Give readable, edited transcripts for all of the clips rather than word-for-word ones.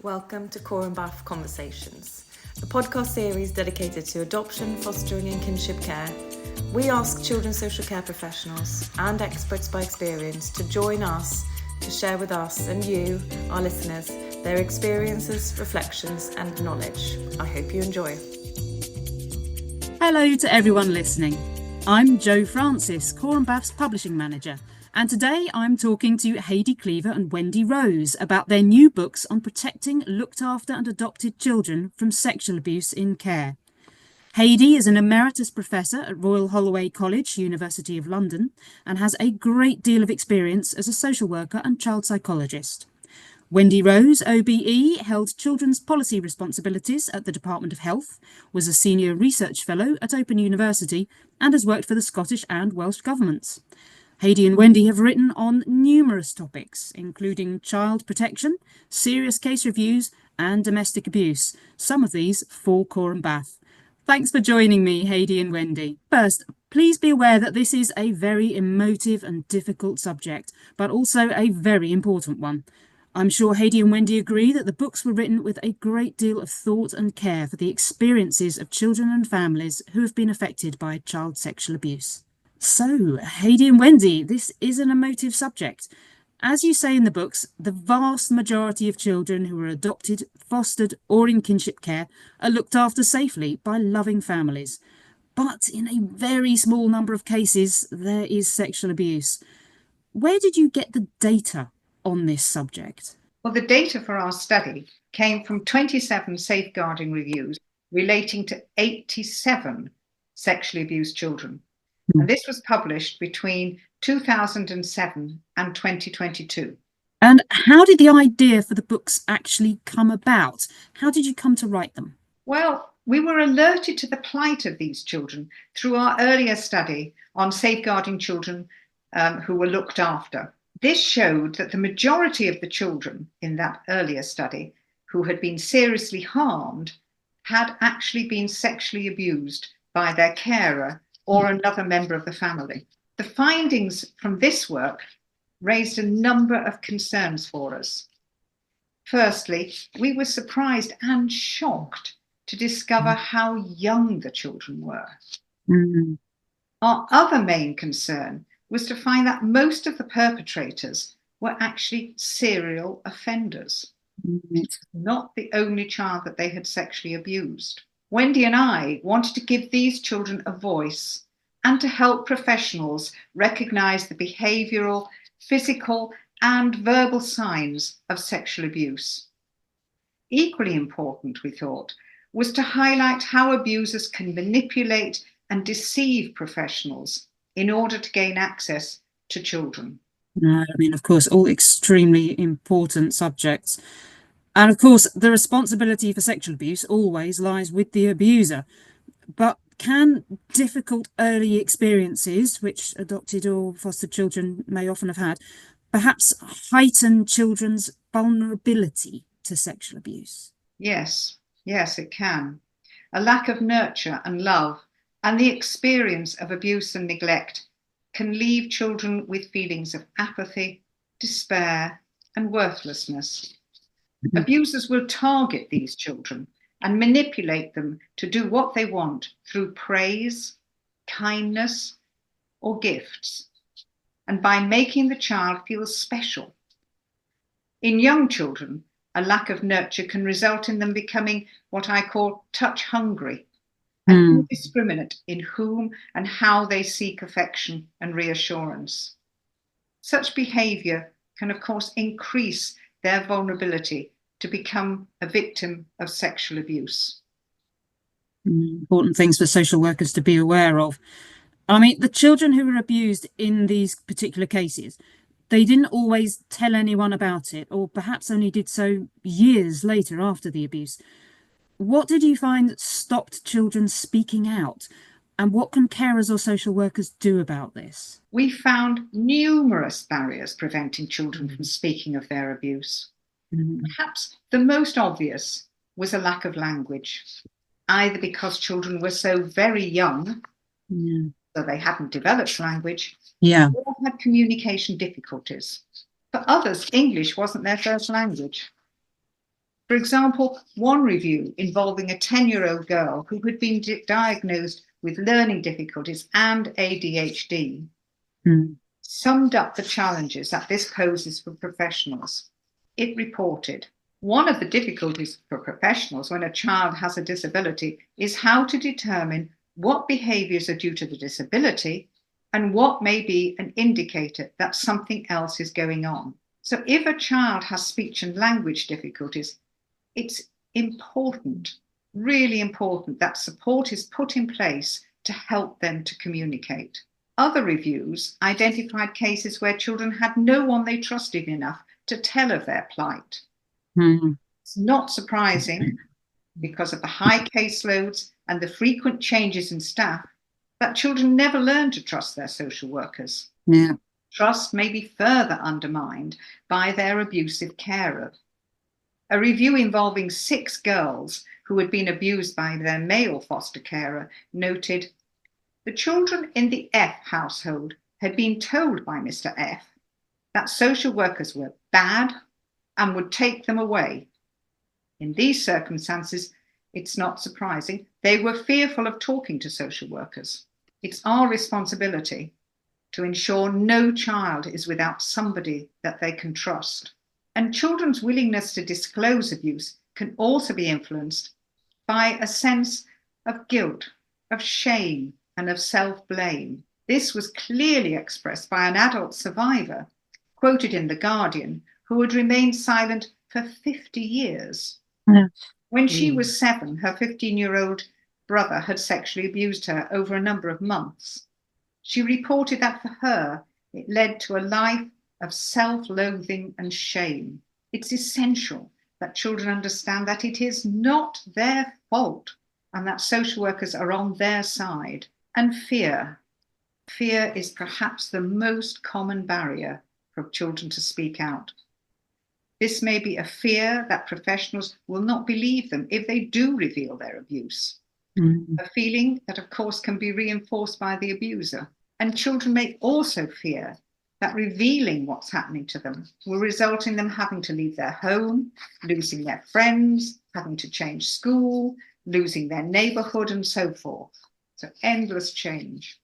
Welcome to CoramBAAF Conversations, a podcast series dedicated to adoption, fostering and kinship care. We ask children's social care professionals and experts by experience to join us to share with us and you, our listeners, their experiences, reflections and knowledge. I hope you enjoy. Hello to everyone listening. I'm Jo Francis, CoramBAAF's Publishing Manager, and today I'm talking to Hedy, Cleaver and Wendy Rose about their new books on protecting looked after and adopted children from sexual abuse in care. Hedy is an emeritus professor at Royal Holloway College, University of London, and has a great deal of experience as a social worker and child psychologist. Wendy Rose, OBE, held children's policy responsibilities at the Department of Health, was a senior research fellow at Open University, and has worked for the Scottish and Welsh governments. Hedy and Wendy have written on numerous topics, including child protection, serious case reviews, and domestic abuse, some of these for CoramBAAF. Thanks for joining me, Hedy and Wendy. First, please be aware that this is a very emotive and difficult subject, but also a very important one. I'm sure Hedy and Wendy agree that the books were written with a great deal of thought and care for the experiences of children and families who have been affected by child sexual abuse. So, Hedy and Wendy, this is an emotive subject. As you say in the books, the vast majority of children who are adopted, fostered or in kinship care are looked after safely by loving families. But in a very small number of cases, there is sexual abuse. Where did you get the data on this subject? Well, the data for our study came from 27 safeguarding reviews relating to 87 sexually abused children. And this was published between 2007 and 2022. And how did the idea for the books actually come about? How did you come to write them? Well, we were alerted to the plight of these children through our earlier study on safeguarding children who were looked after. This showed that the majority of the children in that earlier study who had been seriously harmed had actually been sexually abused by their carer or another member of the family. The findings from this work raised a number of concerns for us. Firstly, we were surprised and shocked to discover how young the children were. Mm. Our other main concern was to find that most of the perpetrators were actually serial offenders, not the only child that they had sexually abused. Wendy and I wanted to give these children a voice and to help professionals recognise the behavioural, physical and verbal signs of sexual abuse. Equally important, we thought, was to highlight how abusers can manipulate and deceive professionals in order to gain access to children. Of course, all extremely important subjects. And of course, the responsibility for sexual abuse always lies with the abuser. But can difficult early experiences, which adopted or fostered children may often have had, perhaps heighten children's vulnerability to sexual abuse? Yes, it can. A lack of nurture and love and the experience of abuse and neglect can leave children with feelings of apathy, despair, and worthlessness. Abusers will target these children and manipulate them to do what they want through praise, kindness, or gifts, and by making the child feel special. In young children, a lack of nurture can result in them becoming what I call touch hungry and indiscriminate in whom and how they seek affection and reassurance. Such behaviour can, of course, increase their vulnerability to become a victim of sexual abuse. Important things for social workers to be aware of. The children who were abused in these particular cases, they didn't always tell anyone about it, or perhaps only did so years later after the abuse. What did you find stopped children speaking out? And what can carers or social workers do about this? We found numerous barriers preventing children from speaking of their abuse. Perhaps the most obvious was a lack of language, either because children were so very young, so they hadn't developed language, or had communication difficulties. For others, English wasn't their first language. For example, one review involving a 10-year-old girl who had been diagnosed with learning difficulties and ADHD summed up the challenges that this poses for professionals. It reported, one of the difficulties for professionals when a child has a disability is how to determine what behaviours are due to the disability and what may be an indicator that something else is going on. So if a child has speech and language difficulties, it's important, really important, that support is put in place to help them to communicate. Other reviews identified cases where children had no one they trusted enough to tell of their plight. It's not surprising, because of the high caseloads and the frequent changes in staff, that children never learn to trust their social workers. Yeah. Trust may be further undermined by their abusive carer. A review involving 6 girls who had been abused by their male foster carer noted, the children in the F household had been told by Mr. F that social workers were bad and would take them away. In these circumstances, it's not surprising they were fearful of talking to social workers. It's our responsibility to ensure no child is without somebody that they can trust. And children's willingness to disclose abuse can also be influenced by a sense of guilt, of shame, and of self-blame. This was clearly expressed by an adult survivor, quoted in The Guardian, who had remained silent for 50 years. Yeah. When she was 7, her 15-year-old brother had sexually abused her over a number of months. She reported that for her, it led to a life of self-loathing and shame. It's essential that children understand that it is not their fault and that social workers are on their side. And fear. Fear is perhaps the most common barrier for children to speak out. This may be a fear that professionals will not believe them if they do reveal their abuse. A feeling that, of course, can be reinforced by the abuser. And children may also fear that revealing what's happening to them will result in them having to leave their home, losing their friends, having to change school, losing their neighbourhood, and so forth. So endless change.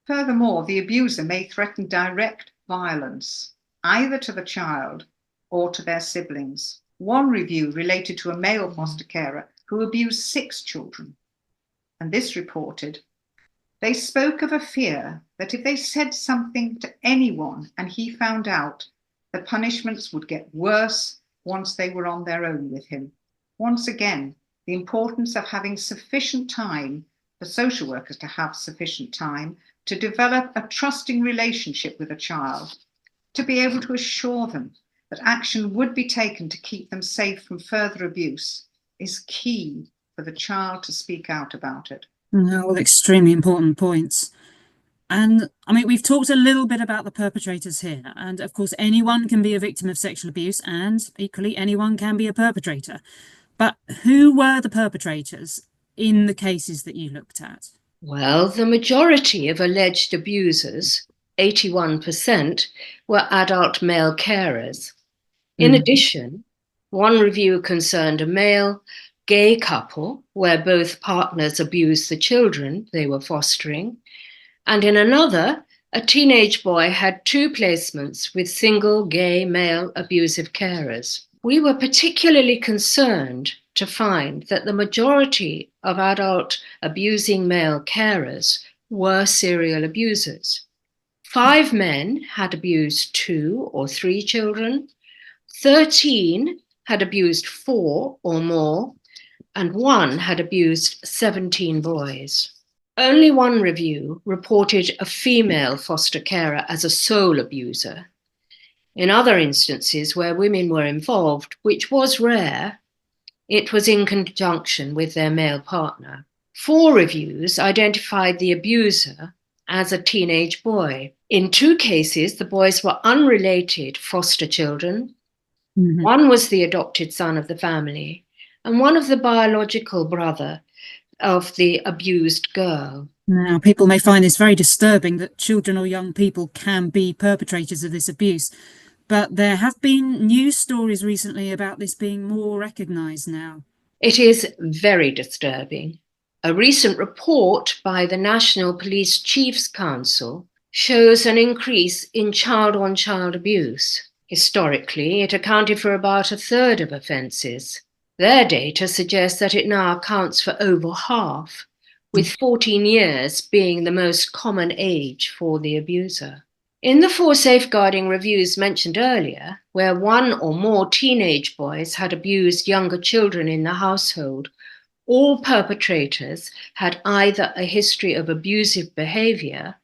Furthermore, the abuser may threaten direct violence, either to the child or to their siblings. One review related to a male foster carer who abused 6 children. And this reported, they spoke of a fear that if they said something to anyone and he found out, the punishments would get worse once they were on their own with him. Once again, the importance of having sufficient time for social workers to have sufficient time to develop a trusting relationship with a child, to be able to assure them that action would be taken to keep them safe from further abuse is key for the child to speak out about it. Well, extremely important points. And I mean, we've talked a little bit about the perpetrators here. And of course, anyone can be a victim of sexual abuse, and equally, anyone can be a perpetrator. But who were the perpetrators in the cases that you looked at? Well, the majority of alleged abusers, 81%, were adult male carers. In addition, one review concerned a male gay couple where both partners abused the children they were fostering, and in another, a teenage boy had 2 placements with single gay male abusive carers. We were particularly concerned to find that the majority of adult abusing male carers were serial abusers. 5 men had abused 2 or 3 children, 13 had abused 4 or more, and 1 had abused 17 boys. Only one review reported a female foster carer as a sole abuser. In other instances where women were involved, which was rare, it was in conjunction with their male partner. 4 reviews identified the abuser as a teenage boy. In 2 cases, the boys were unrelated foster children. One was the adopted son of the family, and one of the biological brother of the abused girl. Now, people may find this very disturbing that children or young people can be perpetrators of this abuse. But there have been news stories recently about this being more recognised now. It is very disturbing. A recent report by the National Police Chiefs Council shows an increase in child-on-child abuse. Historically, it accounted for about a third of offences. Their data suggests that it now accounts for over half, with 14 years being the most common age for the abuser. In the 4 safeguarding reviews mentioned earlier, where 1 or more teenage boys had abused younger children in the household, all perpetrators had either a history of abusive behaviour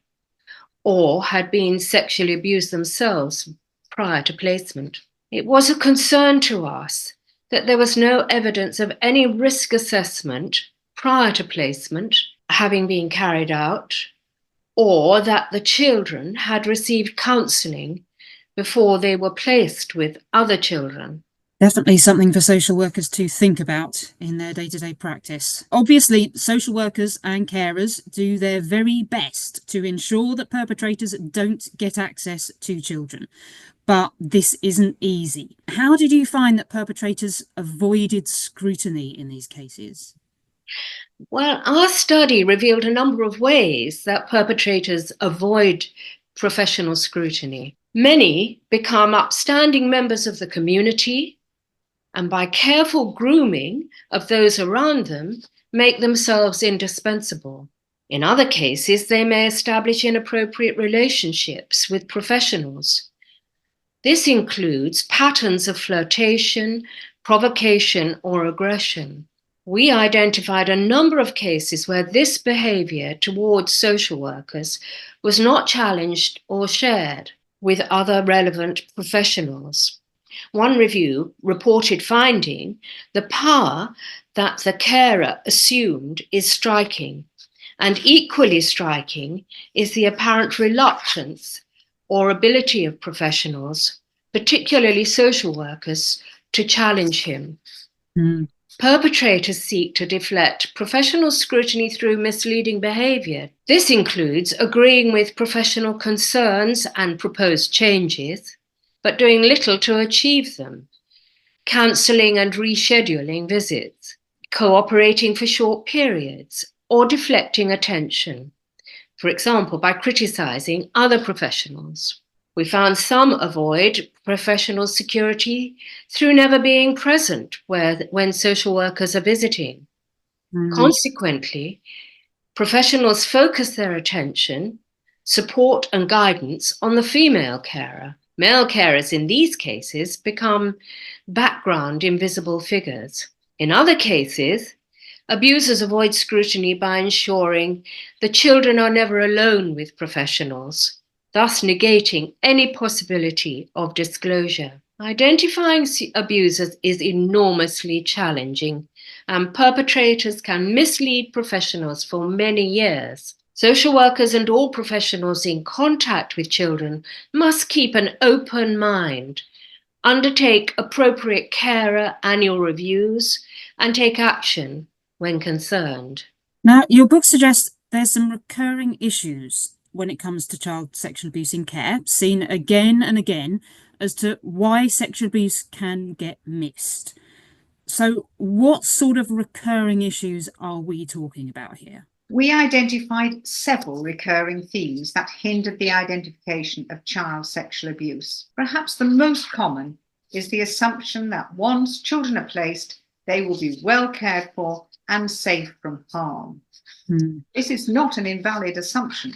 or had been sexually abused themselves prior to placement. It was a concern to us that there was no evidence of any risk assessment prior to placement having been carried out, or that the children had received counselling before they were placed with other children. Definitely something for social workers to think about in their day-to-day practice. Obviously, social workers and carers do their very best to ensure that perpetrators don't get access to children. But this isn't easy. How did you find that perpetrators avoided scrutiny in these cases? Well, our study revealed a number of ways that perpetrators avoid professional scrutiny. Many become upstanding members of the community, and by careful grooming of those around them, make themselves indispensable. In other cases, they may establish inappropriate relationships with professionals. This includes patterns of flirtation, provocation, or aggression. We identified a number of cases where this behaviour towards social workers was not challenged or shared with other relevant professionals. One review reported finding the power that the carer assumed is striking, and equally striking is the apparent reluctance or ability of professionals, particularly social workers, to challenge him. Perpetrators seek to deflect professional scrutiny through misleading behaviour. This includes agreeing with professional concerns and proposed changes, but doing little to achieve them, cancelling and rescheduling visits, cooperating for short periods, or deflecting attention, for example, by criticising other professionals. We found some avoid professional security through never being present when social workers are visiting. Consequently, professionals focus their attention, support and guidance on the female carer. Male carers in these cases become background invisible figures. In other cases, abusers avoid scrutiny by ensuring the children are never alone with professionals, thus negating any possibility of disclosure. Identifying abusers is enormously challenging, and perpetrators can mislead professionals for many years. Social workers and all professionals in contact with children must keep an open mind, undertake appropriate carer annual reviews, and take action when concerned. Now, your book suggests there's some recurring issues when it comes to child sexual abuse in care, seen again and again, as to why sexual abuse can get missed. So what sort of recurring issues are we talking about here? We identified several recurring themes that hindered the identification of child sexual abuse. Perhaps the most common is the assumption that once children are placed, they will be well cared for and safe from harm. This is not an invalid assumption,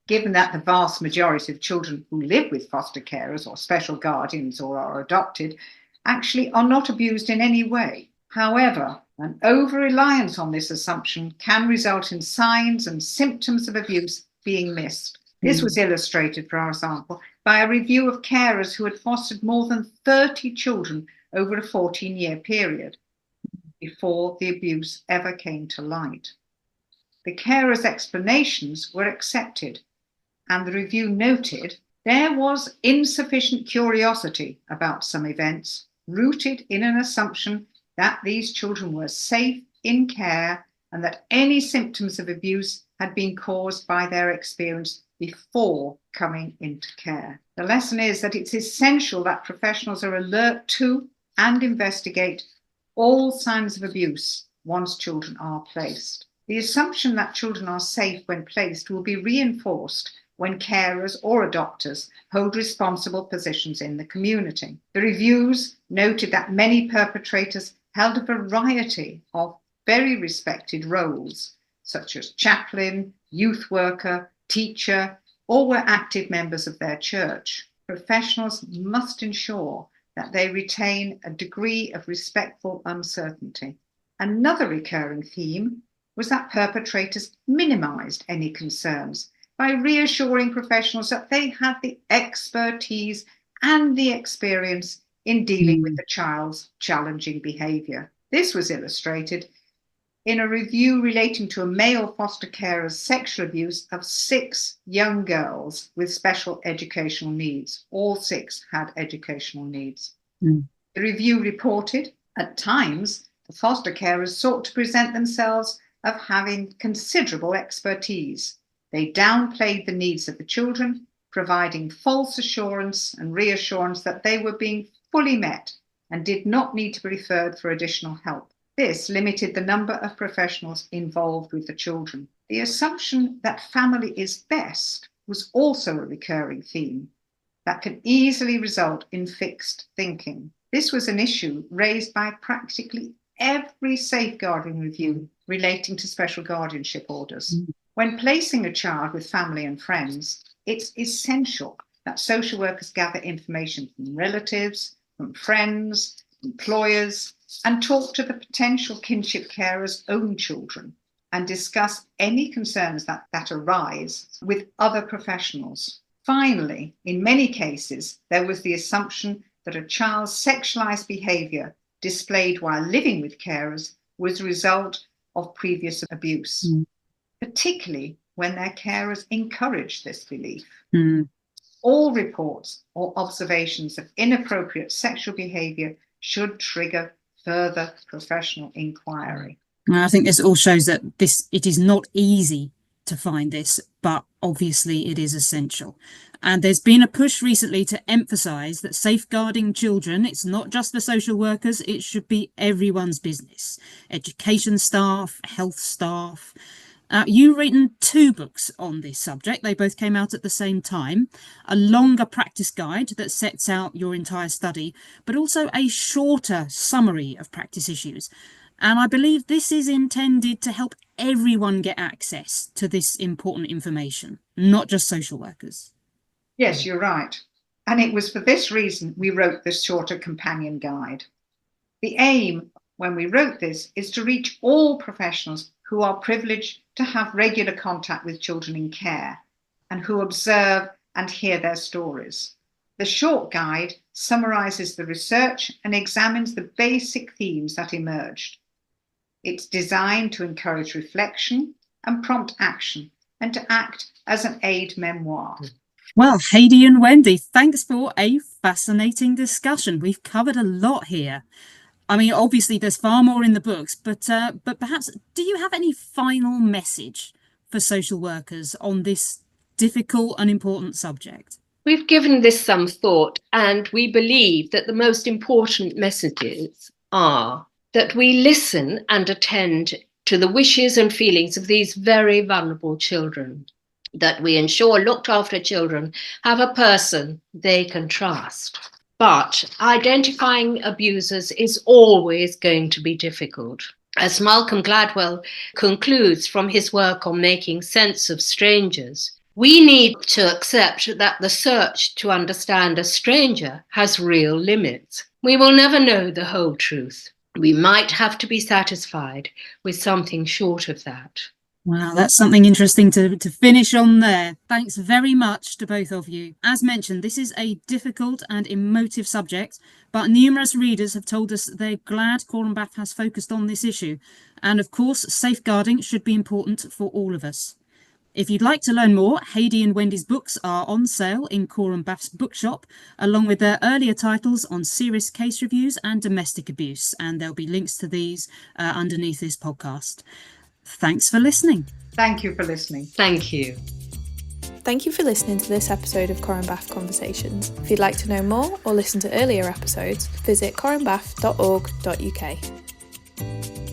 given that the vast majority of children who live with foster carers or special guardians or are adopted actually are not abused in any way. However, an over-reliance on this assumption can result in signs and symptoms of abuse being missed. This was illustrated, for example, by a review of carers who had fostered more than 30 children over a 14-year period before the abuse ever came to light. The carers' explanations were accepted, and the review noted there was insufficient curiosity about some events, rooted in an assumption that these children were safe in care and that any symptoms of abuse had been caused by their experience before coming into care. The lesson is that it's essential that professionals are alert to and investigate all signs of abuse once children are placed. The assumption that children are safe when placed will be reinforced when carers or adopters hold responsible positions in the community. The reviews noted that many perpetrators held a variety of very respected roles, such as chaplain, youth worker, teacher, or were active members of their church. Professionals must ensure that they retain a degree of respectful uncertainty. Another recurring theme was that perpetrators minimised any concerns by reassuring professionals that they had the expertise and the experience in dealing with the child's challenging behaviour. This was illustrated in a review relating to a male foster carer's sexual abuse of 6 young girls with special educational needs. All 6 had educational needs. The review reported, at times, the foster carers sought to present themselves of having considerable expertise. They downplayed the needs of the children, providing false assurance and reassurance that they were being fully met and did not need to be referred for additional help. This limited the number of professionals involved with the children. The assumption that family is best was also a recurring theme that can easily result in fixed thinking. This was an issue raised by practically every safeguarding review relating to special guardianship orders. When placing a child with family and friends, it's essential that social workers gather information from relatives, from friends, employers, and talk to the potential kinship carer's own children and discuss any concerns that arise with other professionals. Finally, in many cases, there was the assumption that a child's sexualized behavior displayed while living with carers was a result of previous abuse, particularly when their carers encouraged this belief. All reports or observations of inappropriate sexual behavior should trigger further professional inquiry. I think this all shows that it is not easy to find this, but obviously it is essential. And there's been a push recently to emphasise that safeguarding children, it's not just for social workers, it should be everyone's business. Education staff, health staff. You've written 2 books on this subject. They both came out at the same time. A longer practice guide that sets out your entire study, but also a shorter summary of practice issues. And I believe this is intended to help everyone get access to this important information, not just social workers. Yes, you're right. And it was for this reason we wrote this shorter companion guide. The aim when we wrote this is to reach all professionals who are privileged to have regular contact with children in care and who observe and hear their stories. The short guide summarises the research and examines the basic themes that emerged. It's designed to encourage reflection and prompt action and to act as an aid memoir. Well, Hedy and Wendy, thanks for a fascinating discussion. We've covered a lot here. I mean, obviously, there's far more in the books, but perhaps, do you have any final message for social workers on this difficult and important subject? We've given this some thought, and we believe that the most important messages are that we listen and attend to the wishes and feelings of these very vulnerable children, that we ensure looked after children have a person they can trust. But identifying abusers is always going to be difficult. As Malcolm Gladwell concludes from his work on making sense of strangers, we need to accept that the search to understand a stranger has real limits. We will never know the whole truth. We might have to be satisfied with something short of that. Wow, that's something interesting to finish on there. Thanks very much to both of you. As mentioned, this is a difficult and emotive subject, but numerous readers have told us they're glad CoramBAAF has focused on this issue. And of course, safeguarding should be important for all of us. If you'd like to learn more, Hedy and Wendy's books are on sale in CoramBAAF's bookshop, along with their earlier titles on serious case reviews and domestic abuse. And there'll be links to these underneath this podcast. Thanks for listening. Thank you for listening. Thank you. Thank you for listening to this episode of CoramBAAF Conversations. If you'd like to know more or listen to earlier episodes, visit corambaaf.org.uk.